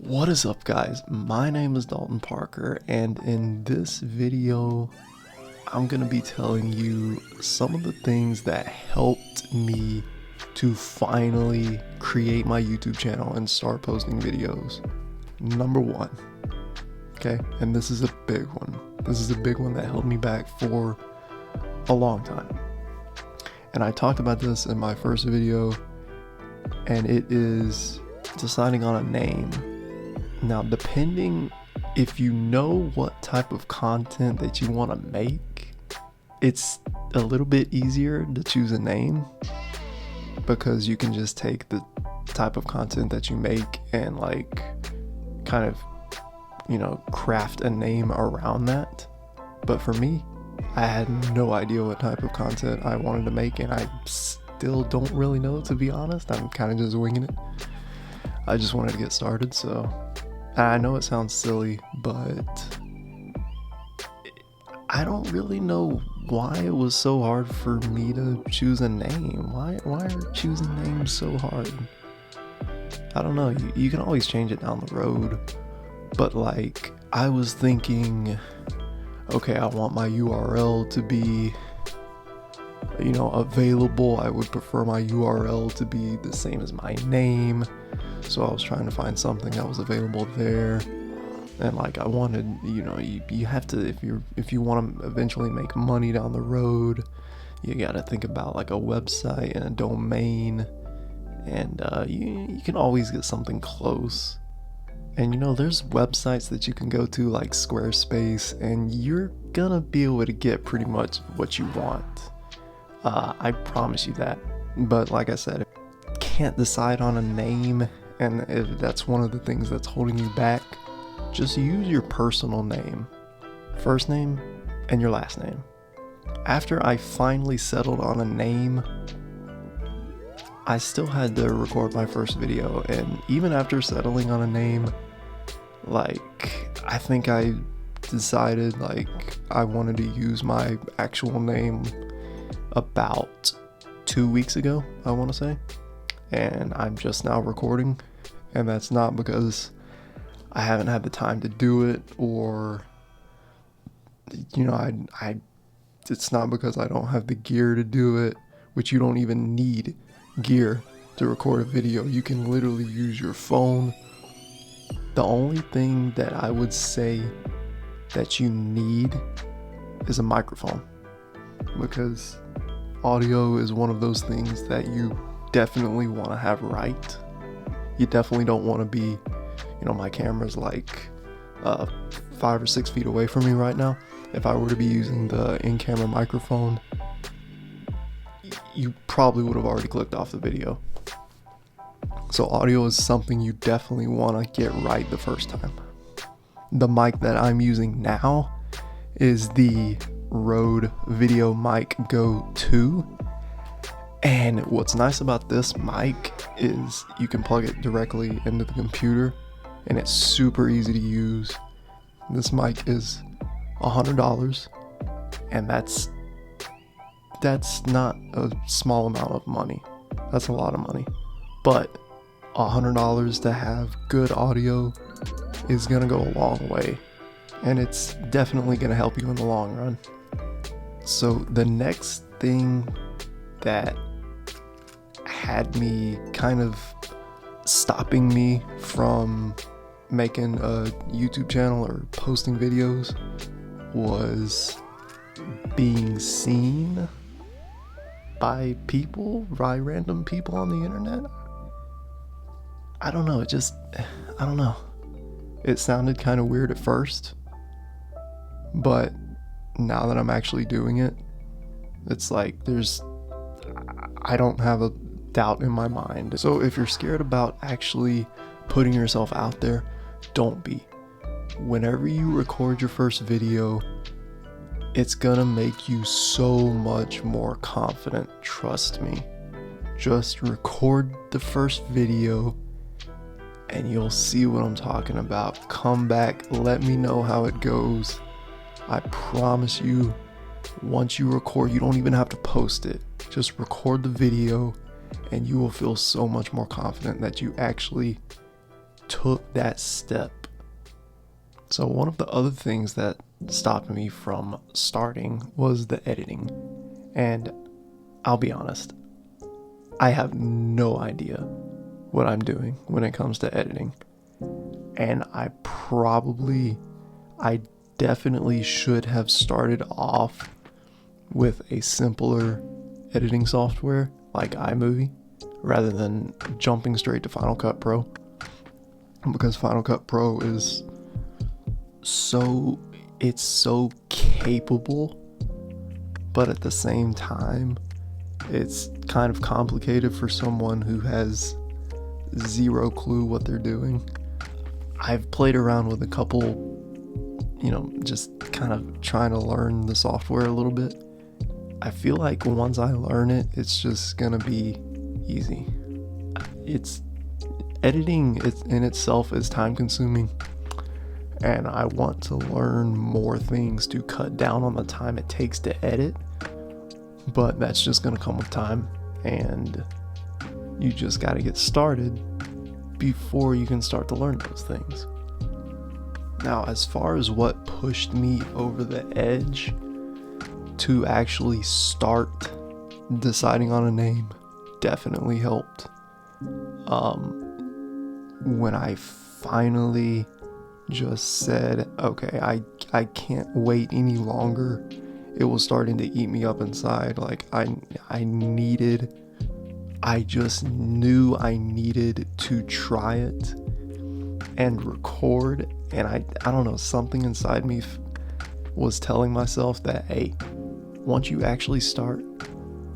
What is up, guys? My name is Dalton Parker, and in this video I'm gonna be telling you some of the things that helped me to finally create my YouTube channel and start posting videos. Number one, okay, and this is a big one. This is a big one that held me back for a long time. And I talked about this in my first video, and it is deciding on a name. Now, depending if you know what type of content that you want to make, it's a little bit easier to choose a name because you can just take the type of content that you make and kind of, craft a name around that. But for me, I had no idea what type of content I wanted to make, and I still don't really know, to be honest. I'm kind of just winging it. I just wanted to get started, so I know it sounds silly, but I don't really know why it was so hard for me to choose a name. Why are choosing names so hard? I don't know. You can always change it down the road, but I was thinking, okay, I want my URL to be, available. I would prefer my URL to be the same as my name. So I was trying to find something that was available there. And I wanted, you have to, if you want to eventually make money down the road, you got to think about a website and a domain. And you can always get something close. And there's websites that you can go to like Squarespace, and you're gonna be able to get pretty much what you want. I promise you that. But like I said, can't decide on a name, and if that's one of the things that's holding you back, just use your personal name, first name and your last name. After I finally settled on a name, I still had to record my first video, and even after settling on a name, I think I decided I wanted to use my actual name about 2 weeks ago, I want to say. And I'm just now recording, and that's not because I haven't had the time to do it, or it's not because I don't have the gear to do it, which you don't even need gear to record a video. You can literally use your phone. The only thing that I would say that you need is a microphone, because audio is one of those things that you definitely want to have right. You definitely don't want to be, my camera's 5 or 6 feet away from me right now. If I were to be using the in-camera microphone, you probably would have already clicked off the video. So audio is something you definitely want to get right the first time. The mic that I'm using now is the Rode Video Mic Go 2. And what's nice about this mic is you can plug it directly into the computer, and it's super easy to use. This mic is $100, and that's not a small amount of money. That's a lot of money. But $100 to have good audio is gonna go a long way, and it's definitely gonna help you in the long run. So the next thing that had me kind of stopping me from making a YouTube channel or posting videos was being seen by random people on the internet. I don't know, I don't know. It sounded kind of weird at first, but now that I'm actually doing it, it's I don't have a doubt in my mind. So if you're scared about actually putting yourself out there, don't be. Whenever you record your first video, it's gonna make you so much more confident, trust me. Just record the first video and you'll see what I'm talking about. Come back, let me know how it goes. I promise you, once you record, you don't even have to post it. Just record the video and you will feel so much more confident that you actually took that step. So one of the other things that stopped me from starting was the editing. And I'll be honest, I have no idea what I'm doing when it comes to editing. And I definitely should have started off with a simpler editing software like iMovie rather than jumping straight to Final Cut Pro, because Final Cut Pro is so capable, but at the same time it's kind of complicated for someone who has zero clue what they're doing. I've played around with a couple, just kind of trying to learn the software a little bit. I feel like once I learn it, it's just gonna be easy. Editing in itself is time consuming, and I want to learn more things to cut down on the time it takes to edit, but that's just gonna come with time, and you just gotta get started before you can start to learn those things. Now, as far as what pushed me over the edge to actually start deciding on a name, definitely helped. When I finally just said, okay, I can't wait any longer, it was starting to eat me up inside. Like I just knew I needed to try it and record, and I don't know, something inside me was telling myself that, hey, once you actually start,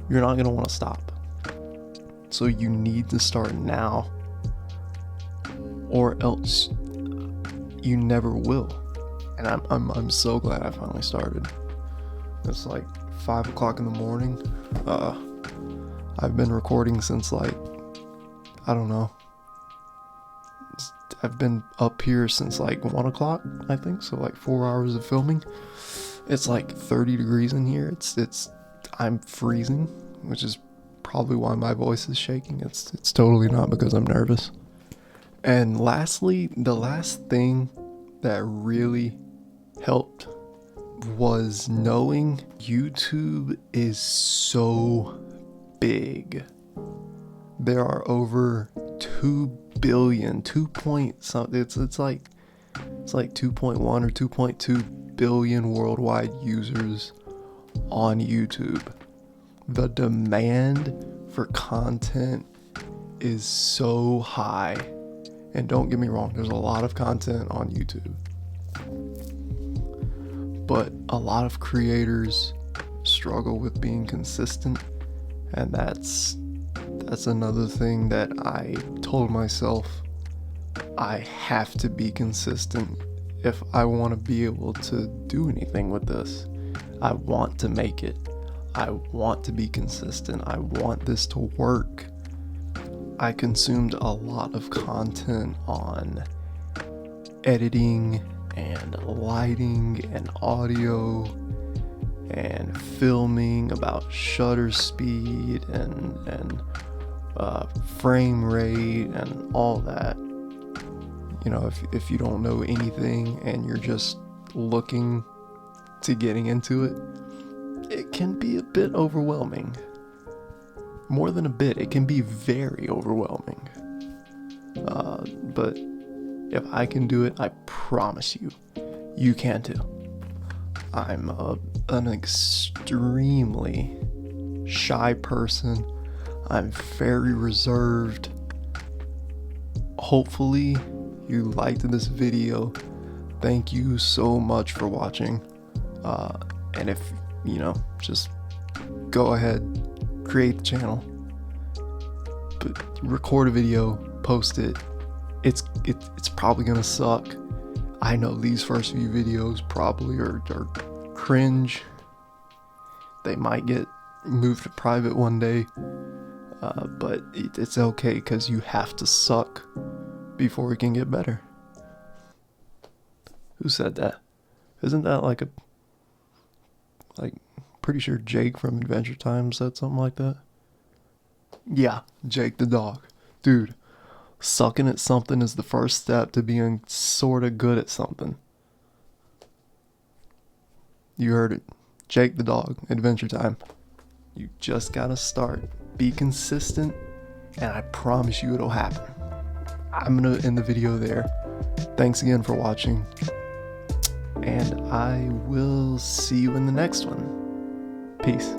you're not gonna want to stop. So you need to start now, or else you never will. And I'm so glad I finally started. It's like 5 o'clock in the morning. I've been recording since like, I don't know. I've been up here since like 1 o'clock, I think. So like 4 hours of filming. It's like 30 degrees in here. I'm freezing, which is probably why my voice is shaking. It's totally not because I'm nervous. And lastly, the last thing that really helped was knowing YouTube is so big. There are over 2 billion, 2 point something. It's like 2.1 or 2.2 billion worldwide users on YouTube. The demand for content is so high. And don't get me wrong, there's a lot of content on YouTube. But a lot of creators struggle with being consistent, and that's another thing that I told myself. I have to be consistent if I want to be able to do anything with this. I want to make it. I want to be consistent. I want this to work. I consumed a lot of content on editing and lighting and audio and filming, about shutter speed and frame rate and all that. If you don't know anything and you're just looking to getting into it, it can be a bit overwhelming. More than a bit, it can be very overwhelming. But if I can do it, I promise you, you can too. I'm an extremely shy person. I'm very reserved. Hopefully you liked this video. Thank you so much for watching. And if, just go ahead, create the channel, but record a video, post it. It's probably gonna suck. I know these first few videos probably are cringe. They might get moved to private one day, but it's okay, because you have to suck before it can get better. Who said that? Isn't that like pretty sure Jake from Adventure Time said something like that? Yeah, Jake the dog. Dude, Sucking at something is the first step to being sort of good at something. You heard it. Jake the dog, Adventure Time. You just gotta start. Be consistent, and I promise you it'll happen. I'm gonna end the video there. Thanks again for watching, and I will see you in the next one. Peace.